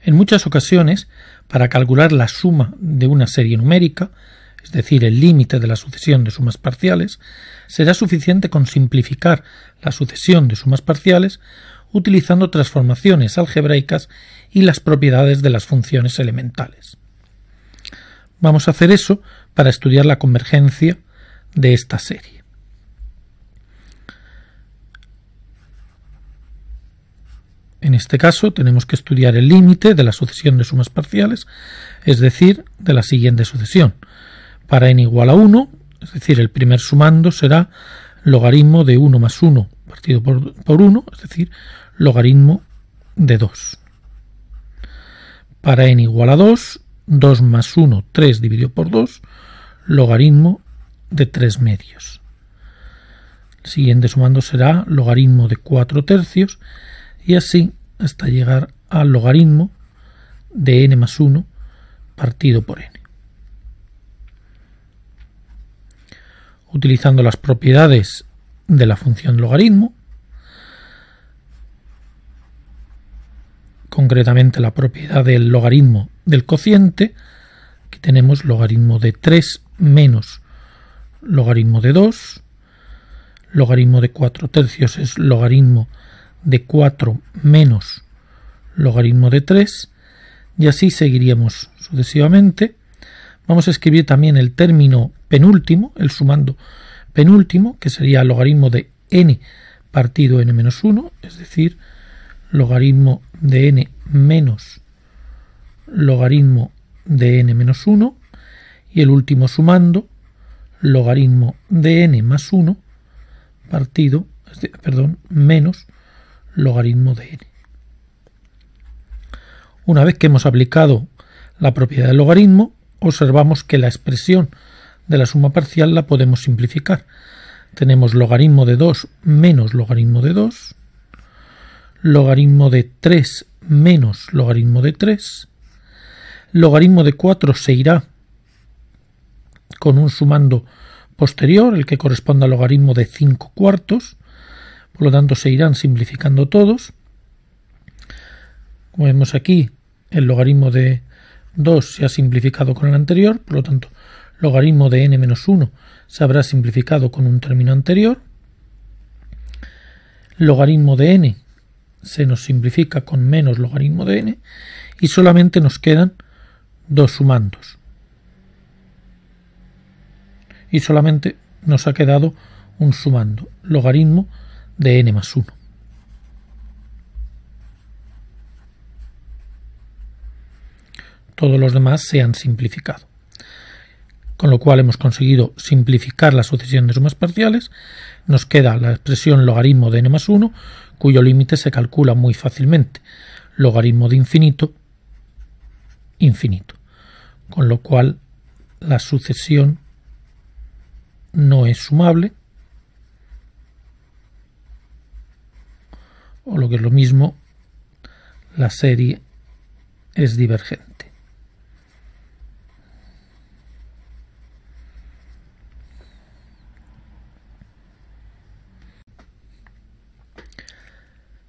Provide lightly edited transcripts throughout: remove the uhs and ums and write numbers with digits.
En muchas ocasiones, para calcular la suma de una serie numérica, es decir, el límite de la sucesión de sumas parciales, será suficiente con simplificar la sucesión de sumas parciales utilizando transformaciones algebraicas y las propiedades de las funciones elementales. Vamos a hacer eso para estudiar la convergencia de esta serie. En este caso tenemos que estudiar el límite de la sucesión de sumas parciales, es decir, de la siguiente sucesión. Para n igual a 1, es decir, el primer sumando será logaritmo de 1 más 1 partido por 1, es decir, logaritmo de 2. Para n igual a 2, 2 más 1, 3 dividido por 2, logaritmo de 3 medios. El siguiente sumando será logaritmo de 4 tercios y así hasta llegar al logaritmo de n más 1 partido por n. Utilizando las propiedades de la función logaritmo, concretamente la propiedad del logaritmo del cociente, aquí tenemos logaritmo de 3 menos logaritmo de 2, logaritmo de 4 tercios es logaritmo de 4 menos logaritmo de 3, y así seguiríamos sucesivamente. Vamos a escribir también el término penúltimo, el sumando penúltimo, que sería logaritmo de n partido n menos 1, es decir, logaritmo de n menos logaritmo de n menos 1, y el último sumando, logaritmo de n más 1 partido, menos logaritmo de n. Una vez que hemos aplicado la propiedad del logaritmo, observamos que la expresión de la suma parcial la podemos simplificar. Tenemos logaritmo de 2 menos logaritmo de 2, logaritmo de 3 menos logaritmo de 3, logaritmo de 4 se irá con un sumando posterior, el que corresponde al logaritmo de 5 cuartos, por lo tanto se irán simplificando todos. Como vemos aquí, el logaritmo de 2 se ha simplificado con el anterior, por lo tanto logaritmo de n menos 1 se habrá simplificado con un término anterior. Logaritmo de n se nos simplifica con menos logaritmo de n y solamente nos quedan dos sumandos. Y solamente nos ha quedado un sumando, logaritmo de n más 1. Todos los demás se han simplificado. Con lo cual hemos conseguido simplificar la sucesión de sumas parciales. Nos queda la expresión logaritmo de n más 1, cuyo límite se calcula muy fácilmente. Logaritmo de infinito, infinito. Con lo cual la sucesión no es sumable, o lo que es lo mismo, la serie es divergente.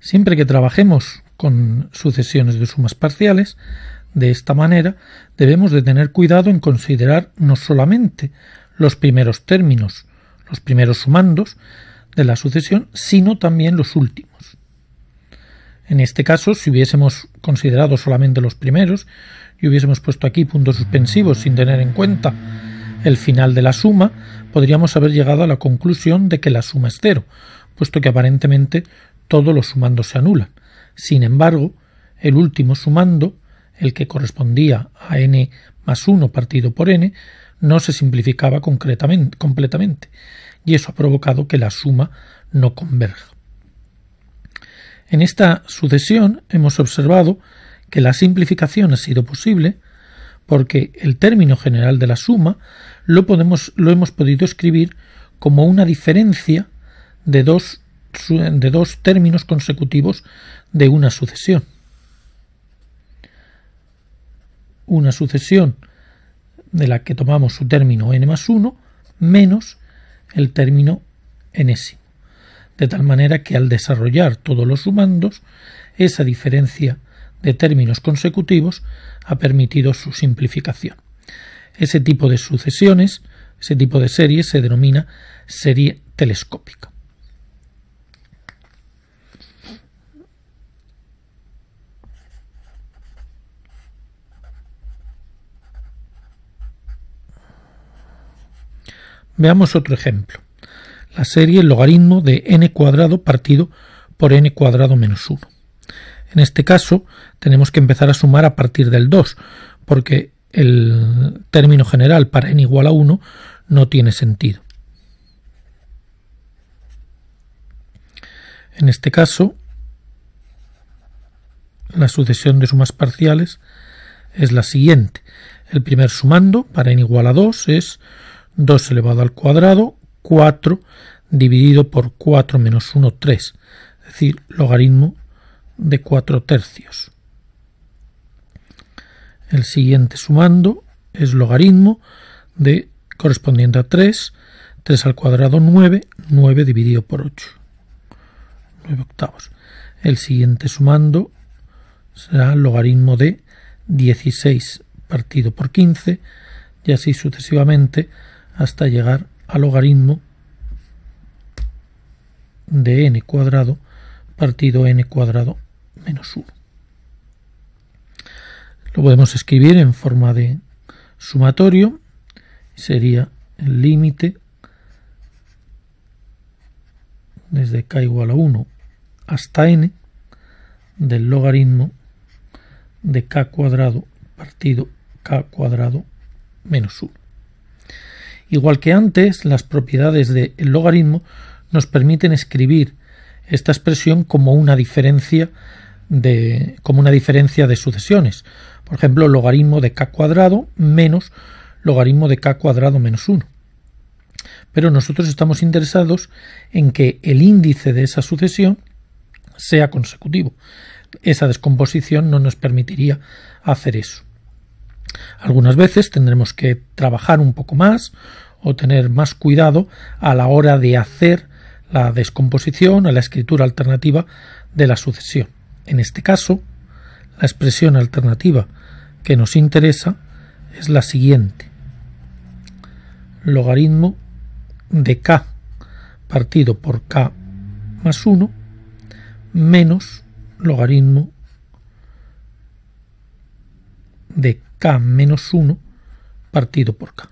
Siempre que trabajemos con sucesiones de sumas parciales, de esta manera, debemos de tener cuidado en considerar no solamente los primeros términos, los primeros sumandos de la sucesión, sino también los últimos. En este caso, si hubiésemos considerado solamente los primeros y hubiésemos puesto aquí puntos suspensivos sin tener en cuenta el final de la suma, podríamos haber llegado a la conclusión de que la suma es cero, puesto que aparentemente todos los sumandos se anulan. Sin embargo, el último sumando, el que correspondía a n más 1 partido por n, no se simplificaba completamente, y eso ha provocado que la suma no converja. En esta sucesión hemos observado que la simplificación ha sido posible porque el término general de la suma lo hemos podido escribir como una diferencia de dos términos consecutivos de una sucesión. Una sucesión de la que tomamos su término n más 1 menos el término enésimo. De tal manera que al desarrollar todos los sumandos, esa diferencia de términos consecutivos ha permitido su simplificación. Ese tipo de sucesiones, ese tipo de serie se denomina serie telescópica. Veamos otro ejemplo. La serie logaritmo de n cuadrado partido por n cuadrado menos 1. En este caso tenemos que empezar a sumar a partir del 2, porque el término general para n igual a 1 no tiene sentido. En este caso, la sucesión de sumas parciales es la siguiente. El primer sumando para n igual a 2 es 2 elevado al cuadrado, 4 dividido por 4 menos 1, 3, es decir, logaritmo de 4 tercios. El siguiente sumando es logaritmo de correspondiente a 3, 3 al cuadrado 9, 9 dividido por 8, 9 octavos. El siguiente sumando será logaritmo de 16 partido por 15 y así sucesivamente hasta llegar al logaritmo de n cuadrado partido n cuadrado menos 1. Lo podemos escribir en forma de sumatorio. Sería el límite desde k igual a 1 hasta n del logaritmo de k cuadrado partido k cuadrado menos 1. Igual que antes, las propiedades del logaritmo nos permiten escribir esta expresión como una diferencia de sucesiones. Por ejemplo, logaritmo de k cuadrado menos logaritmo de k cuadrado menos 1. Pero nosotros estamos interesados en que el índice de esa sucesión sea consecutivo. Esa descomposición no nos permitiría hacer eso. Algunas veces tendremos que trabajar un poco más o tener más cuidado a la hora de hacer la descomposición o la escritura alternativa de la sucesión. En este caso, la expresión alternativa que nos interesa es la siguiente. Logaritmo de k partido por k más 1 menos logaritmo de k menos 1 partido por k.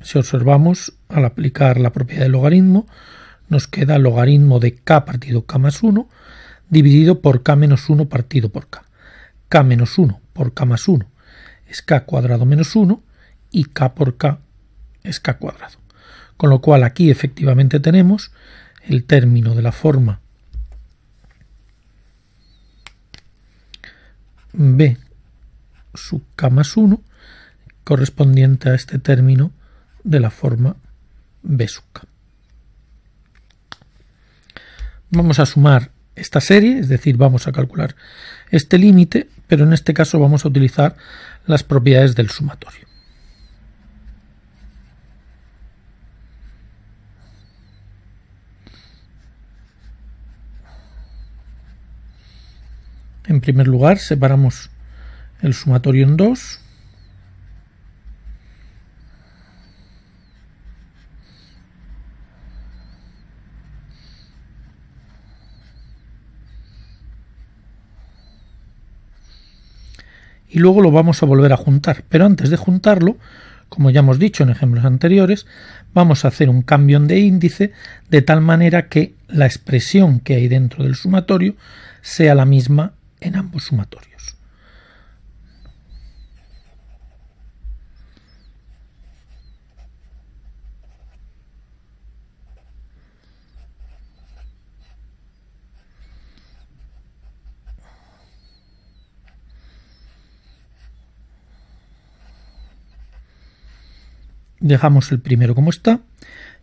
Si observamos, al aplicar la propiedad del logaritmo, nos queda logaritmo de k partido k más 1 dividido por k menos 1 partido por k. K menos 1 por k más 1 es k cuadrado menos 1 y k por k es k cuadrado. Con lo cual aquí efectivamente tenemos el término de la forma b sub k más 1 correspondiente a este término de la forma b sub k. Vamos a sumar esta serie, es decir, vamos a calcular este límite, pero en este caso vamos a utilizar las propiedades del sumatorio. En primer lugar, separamos el sumatorio en dos. Y luego lo vamos a volver a juntar. Pero antes de juntarlo, como ya hemos dicho en ejemplos anteriores, vamos a hacer un cambio de índice de tal manera que la expresión que hay dentro del sumatorio sea la misma en ambos sumatorios. Dejamos el primero como está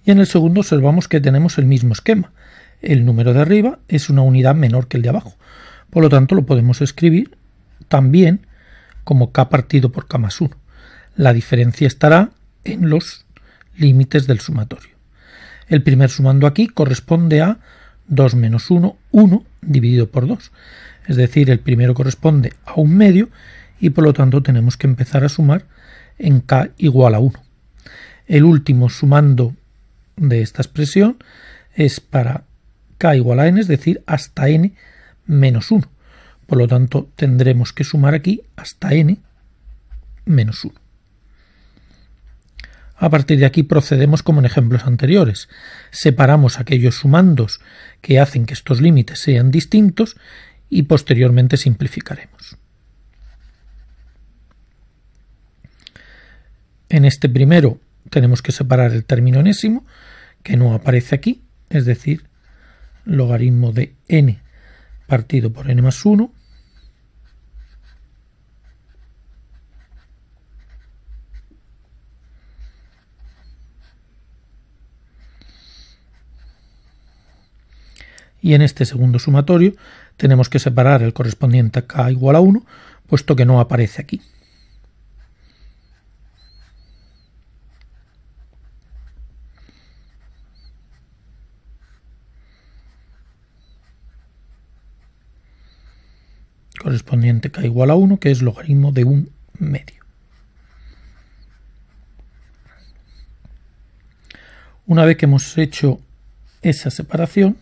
y en el segundo observamos que tenemos el mismo esquema. El número de arriba es una unidad menor que el de abajo. Por lo tanto, lo podemos escribir también como k partido por k más 1. La diferencia estará en los límites del sumatorio. El primer sumando aquí corresponde a 2 menos 1, 1 dividido por 2. Es decir, el primero corresponde a 1/2 y por lo tanto tenemos que empezar a sumar en k igual a 1. El último sumando de esta expresión es para k igual a n, es decir, hasta n menos 1. Por lo tanto, tendremos que sumar aquí hasta n menos 1. A partir de aquí procedemos como en ejemplos anteriores. Separamos aquellos sumandos que hacen que estos límites sean distintos y posteriormente simplificaremos. En este primero tenemos que separar el término enésimo, que no aparece aquí, es decir, logaritmo de n partido por n más 1 y en este segundo sumatorio tenemos que separar el correspondiente a k igual a 1, puesto que no aparece aquí. Correspondiente k igual a 1, que es logaritmo de 1/2. Una vez que hemos hecho esa separación,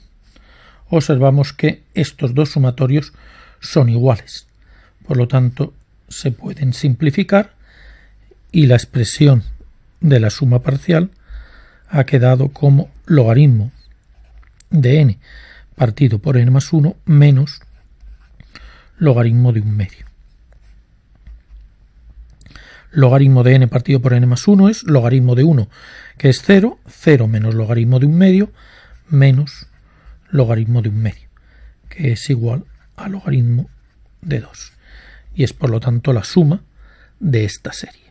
observamos que estos dos sumatorios son iguales. Por lo tanto, se pueden simplificar y la expresión de la suma parcial ha quedado como logaritmo de n partido por n más 1 menos logaritmo de 1/2. Logaritmo de n partido por n más 1 es logaritmo de 1, que es 0, 0 menos logaritmo de 1/2 menos logaritmo de 1/2, que es igual a logaritmo de 2. Y es por lo tanto la suma de esta serie.